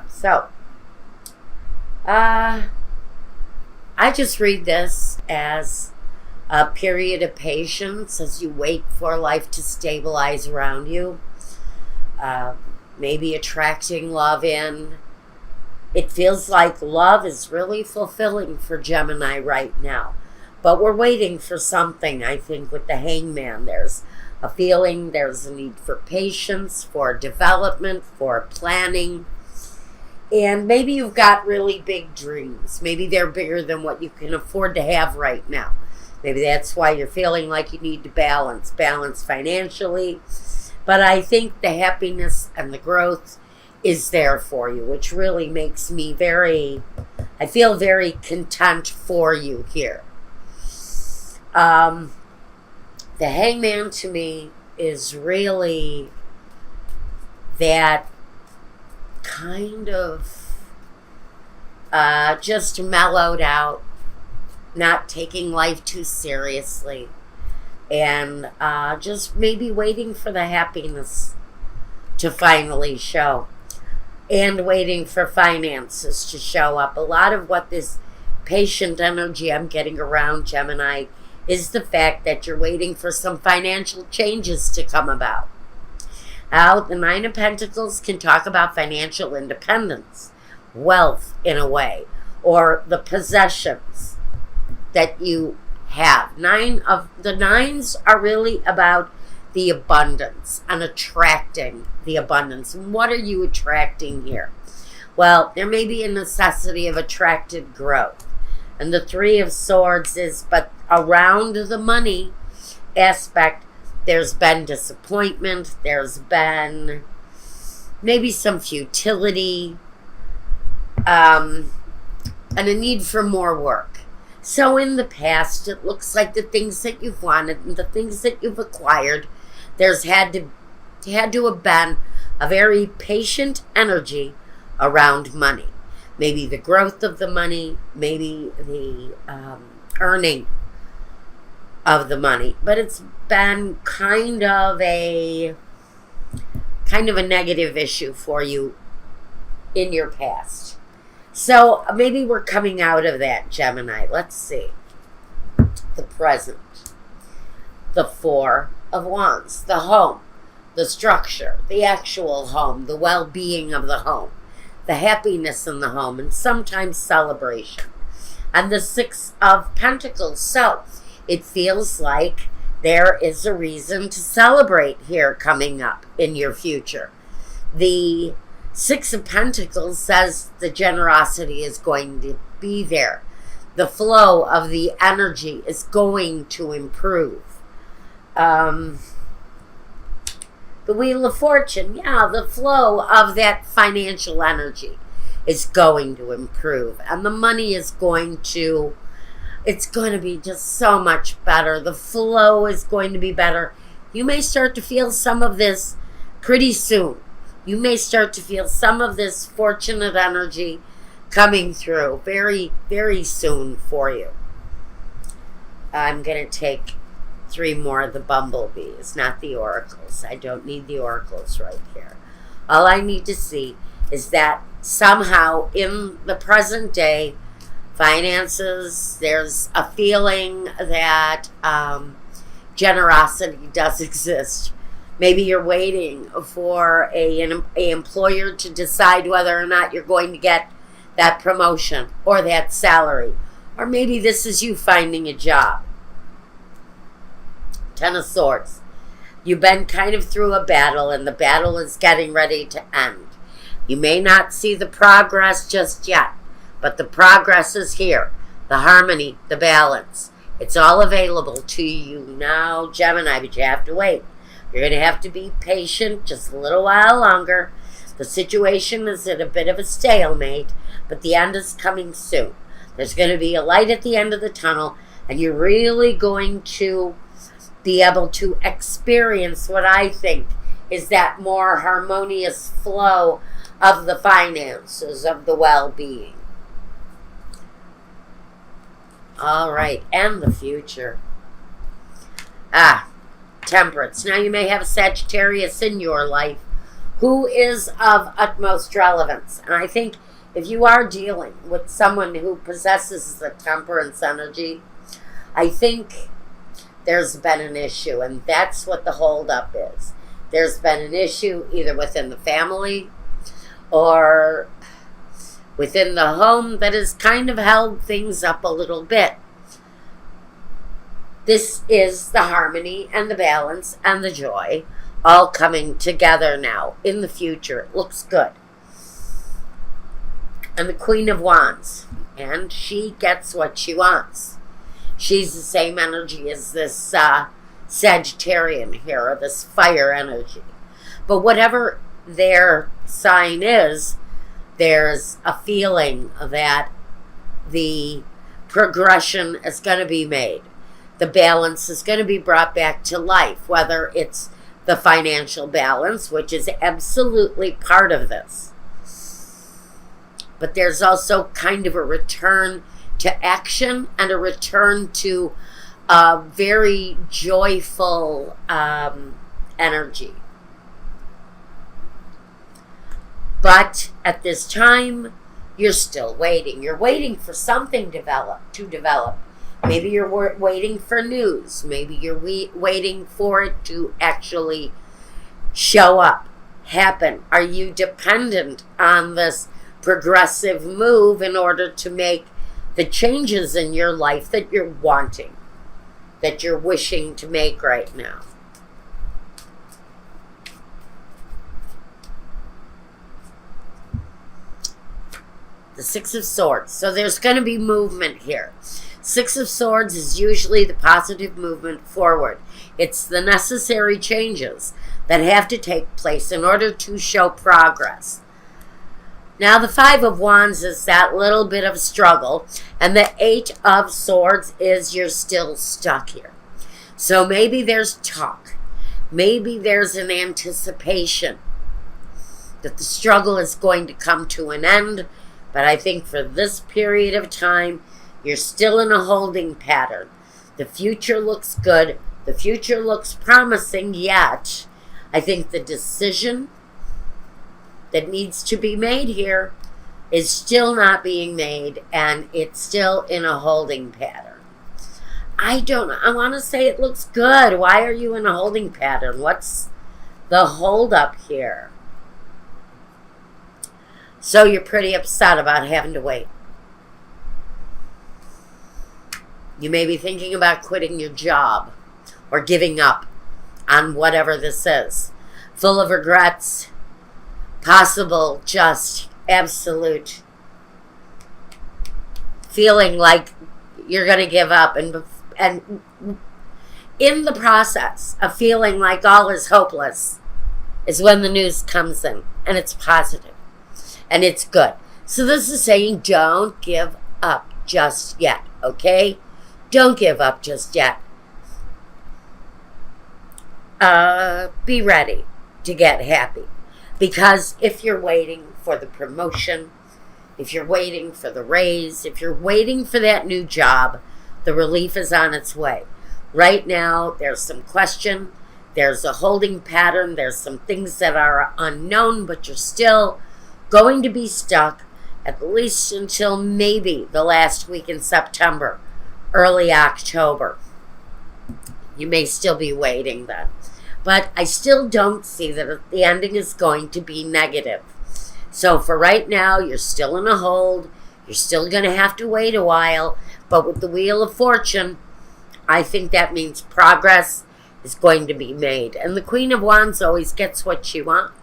So, uh, I just read this as a period of patience as you wait for life to stabilize around you. Uh, Maybe attracting love in. It feels like love is really fulfilling for Gemini right now. But we're waiting for something, I think, with the hangman. There's a feeling, there's a need for patience, for development, for planning. And maybe you've got really big dreams. Maybe they're bigger than what you can afford to have right now. Maybe that's why you're feeling like you need to balance financially. But I think the happiness and the growth is there for you, which really makes me I feel very content for you here. The hangman to me is really that kind of just mellowed out, not taking life too seriously, and just maybe waiting for the happiness to finally show, and waiting for finances to show up. A lot of what this patient energy I'm getting around Gemini is the fact that you're waiting for some financial changes to come about. Now, the Nine of Pentacles can talk about financial independence, wealth in a way, or the possessions that you have. The nines are really about the abundance and attracting the abundance. And what are you attracting here? Well, there may be a necessity of attracted growth. And the Three of Swords is, but around the money aspect, there's been disappointment, there's been maybe some futility, and a need for more work. So in the past, it looks like the things that you've wanted and the things that you've acquired, there's had to have been a very patient energy around money. Maybe the growth of the money, maybe the earning of the money. But it's been kind of a negative issue for you in your past. So maybe we're coming out of that, Gemini. Let's see. The present. The Four of Wands. The home. The structure. The actual home. The well-being of the home. The happiness in the home. And sometimes celebration. And the Six of Pentacles. So it feels like there is a reason to celebrate here coming up in your future. The Six of Pentacles says the generosity is going to be there. The flow of the energy is going to improve. The Wheel of Fortune, the flow of that financial energy is going to improve. And the money is it's going to be just so much better. The flow is going to be better. You may start to feel some of this pretty soon. You may start to feel some of this fortunate energy coming through very, very soon for you. I'm going to take 3 more of the bumblebees, not the oracles. I don't need the oracles right here. All I need to see is that somehow in the present day, finances, there's a feeling that generosity does exist. Maybe you're waiting for an employer to decide whether or not you're going to get that promotion or that salary. Or maybe this is you finding a job. Ten of Swords. You've been kind of through a battle, and the battle is getting ready to end. You may not see the progress just yet, but the progress is here. The harmony, the balance. It's all available to you now, Gemini, but you have to wait. You're going to have to be patient just a little while longer. The situation is at a bit of a stalemate, but the end is coming soon. There's going to be a light at the end of the tunnel, and you're really going to be able to experience what I think is that more harmonious flow of the finances, of the well-being. All right, and the future. Temperance. Now you may have a Sagittarius in your life, who is of utmost relevance. And I think if you are dealing with someone who possesses the temperance energy, I think there's been an issue, and that's what the holdup is. There's been an issue either within the family or within the home that has kind of held things up a little bit. This is the harmony and the balance and the joy all coming together now in the future. It looks good. And the Queen of Wands, and she gets what she wants. She's the same energy as this Sagittarian here, or this fire energy. But whatever their sign is, there's a feeling that the progression is going to be made. The balance is going to be brought back to life, whether it's the financial balance, which is absolutely part of this. But there's also kind of a return to action and a return to a very joyful energy. But at this time, you're still waiting. You're waiting for something to develop. Maybe you're waiting for news. Maybe you're waiting for it to actually show up, happen. Are you dependent on this progressive move in order to make the changes in your life that you're wanting, that you're wishing to make right now? The Six of Swords. So there's going to be movement here. Six of Swords is usually the positive movement forward. It's the necessary changes that have to take place in order to show progress. Now the Five of Wands is that little bit of struggle, and the Eight of Swords is you're still stuck here. So maybe there's talk. Maybe there's an anticipation that the struggle is going to come to an end. But I think for this period of time, you're still in a holding pattern. The future looks good. The future looks promising, yet I think the decision that needs to be made here is still not being made, and it's still in a holding pattern. I want to say it looks good. Why are you in a holding pattern? What's the holdup here? So you're pretty upset about having to wait. You may be thinking about quitting your job or giving up on whatever this is. Full of regrets, possible just absolute feeling like you're going to give up, and in the process of feeling like all is hopeless is when the news comes in, and it's positive and it's good. So this is saying don't give up just yet, okay? Don't give up just yet. Be ready to get happy. Because if you're waiting for the promotion, if you're waiting for the raise, if you're waiting for that new job, the relief is on its way. Right now, there's some question. There's a holding pattern. There's some things that are unknown, but you're still going to be stuck at least until maybe the last week in September, early October. You may still be waiting then. But I still don't see that the ending is going to be negative. So for right now, you're still in a hold. You're still going to have to wait a while. But with the Wheel of Fortune, I think that means progress is going to be made. And the Queen of Wands always gets what she wants.